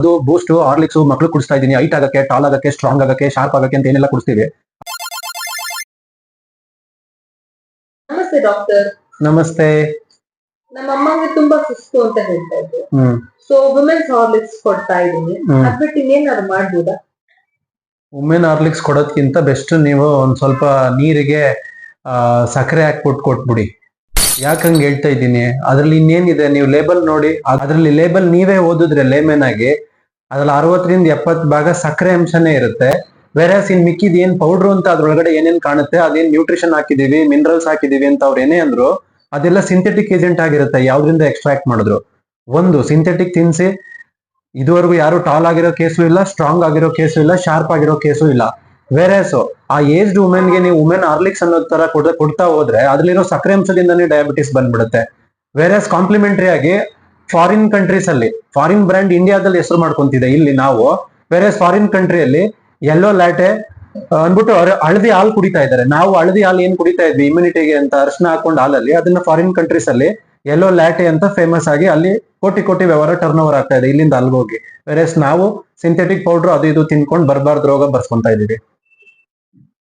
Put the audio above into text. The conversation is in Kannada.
ಅದು ಬೂಸ್ಟ್ ಹಾರ್ಲಿಕ್ಸ್ ಮಕ್ಳು ಕುಡಿಸ್ತಾ ಇದೀನಿ ಹೈಟ್ ಆಗಕ್ಕೆ ಟಾಲ್ ಆಗಕ್ಕೆ ಸ್ಟ್ರಾಂಗ್ ಆಗಕ್ಕೆ ಶಾರ್ಪ್ ಆಗಕ್ಕೆ ಅಂತ ಏನೆಲ್ಲ ಕುಡಿಸ್ತೀವಿ. ನಮಸ್ತೆ ಡಾಕ್ಟರ್. ನಮಸ್ತೆ. ನಮ್ಮ ಅಮ್ಮಂಗೆ ತುಂಬಾ ಸುಸ್ತು ಅಂತ ಹೇಳ್ತಾ ಇದ್ರು. ಸೊ ವುಮೆನ್ಸ್ ಹಾರ್ಲಿಕ್ಸ್ ಕೊಡ್ತಾ ಇದೀನಿ. ಅದ್ಬಿಟ್ಟು ಇನ್ನೇನಾದ್ರು ಮಾಡ್ಬೋದಾ? ವುಮೆನ್ ಹಾರ್ಲಿಕ್ಸ್ ಕೊಡೋದ್ಕಿಂತ ಬೆಸ್ಟ್ ನೀವು ಒಂದ್ ಸ್ವಲ್ಪ ನೀರಿಗೆ ಸಕ್ಕರೆ ಹಾಕ್ಬಿಟ್ಟು ಕೊಟ್ಬಿಡಿ. ಯಾಕಂಗ್ ಹೇಳ್ತಾ ಇದ್ದೀನಿ, ಅದ್ರಲ್ಲಿ ಇನ್ನೇನಿದೆ ನೀವು ಲೇಬಲ್ ನೋಡಿ, ಅದ್ರಲ್ಲಿ ಲೇಬಲ್ ನೀವೇ ಓದಿದ್ರೆ ಲೇಮೆನ್ ಆಗಿ ಅದ್ರಲ್ಲಿ 60-70% ಸಕ್ಕರೆ ಅಂಶನೇ ಇರುತ್ತೆ. ಬೇರೆ ಇನ್ ಮಿಕ್ಕಿದ್ ಏನ್ ಪೌಡ್ರು ಅಂತ ಅದ್ರೊಳಗಡೆ ಏನೇನ್ ಕಾಣುತ್ತೆ, ಅದೇನ್ ನ್ಯೂಟ್ರಿಷನ್ ಹಾಕಿದೀವಿ ಮಿನರಲ್ಸ್ ಹಾಕಿದೀವಿ ಅಂತ ಅವ್ರು ಏನೇ ಅಂದ್ರು ಅದೆಲ್ಲ ಸಿಂಥೆಟಿಕ್ ಏಜೆಂಟ್ ಆಗಿರುತ್ತೆ. ಯಾವ್ದ್ರಿಂದ ಎಕ್ಸ್ಟ್ರಾಕ್ಟ್ ಮಾಡಿದ್ರು. ಒಂದು ಸಿಂಥೆಟಿಕ್ ತಿನ್ಸಿ ಇದುವರೆಗೂ ಯಾರು ಟಾಲ್ ಆಗಿರೋ ಕೇಸು ಇಲ್ಲ, ಸ್ಟ್ರಾಂಗ್ ಆಗಿರೋ ಕೇಸು ಇಲ್ಲ, ಶಾರ್ಪ್ ಆಗಿರೋ ಕೇಸು ಇಲ್ಲ. ವೇರೇಸು ಆ ಏಜ್ಡ್ ವುಮೆನ್ಗೆ ನೀವು ವುಮೆನ್ ಹಾರ್ಲಿಕ್ಸ್ ಅನ್ನೋ ತರ ಕೊಡ್ತಾ ಹೋದ್ರೆ ಅದ್ರಲ್ಲಿರೋ ಸಕ್ಕರೆ ಅಂಶದಿಂದನೇ ಡಯಾಬಿಟಿಸ್ ಬಂದ್ಬಿಡುತ್ತೆ. ವೇರೇಸ್ ಕಾಂಪ್ಲಿಮೆಂಟರಿ ಆಗಿ ಫಾರಿನ್ ಕಂಟ್ರೀಸ್ ಅಲ್ಲಿ ಫಾರಿನ್ ಬ್ರ್ಯಾಂಡ್ ಇಂಡಿಯಾದಲ್ಲಿ ಹೆಸರು ಮಾಡ್ಕೊಂತಿದೆ ಇಲ್ಲಿ ನಾವು. ವೇರೇಸ್ ಫಾರಿನ್ ಕಂಟ್ರಿಯಲ್ಲಿ ಯೆಲ್ಲೋ ಲ್ಯಾಟೆ ಅಂದ್ಬಿಟ್ಟು ಹಳದಿ ಹಾಲು ಕುಡಿತಾ ಇದ್ದಾರೆ. ನಾವು ಹಳದಿ ಹಾಲು ಏನ್ ಕುಡಿತಾ ಇದ್ವಿ ಇಮ್ಯುನಿಟಿಗೆ ಅಂತ ಅರ್ಶನ ಹಾಕೊಂಡು ಹಾಲಲ್ಲಿ, ಅದನ್ನ ಫಾರಿನ್ ಕಂಟ್ರೀಸ್ ಅಲ್ಲಿ ಯೆಲ್ಲೋ ಲ್ಯಾಟೆ ಅಂತ ಫೇಮಸ್ ಆಗಿ ಅಲ್ಲಿ ಕೋಟಿ ವ್ಯವಹಾರ ಟರ್ನ್ ಓವರ್ ಆಗ್ತಾ ಇದೆ ಇಲ್ಲಿಂದ ಅಲ್ಗೋಗಿ. ವೇರೇಸ್ ನಾವು ಸಿಂಥೆಟಿಕ್ ಪೌಡರ್ ಅದು ಇದು ತಿನ್ಕೊಂಡು ಬರಬಾರ್ದು ರೋಗ ಬರ್ಸ್ಕೊಂತಾ ಇದೀವಿ.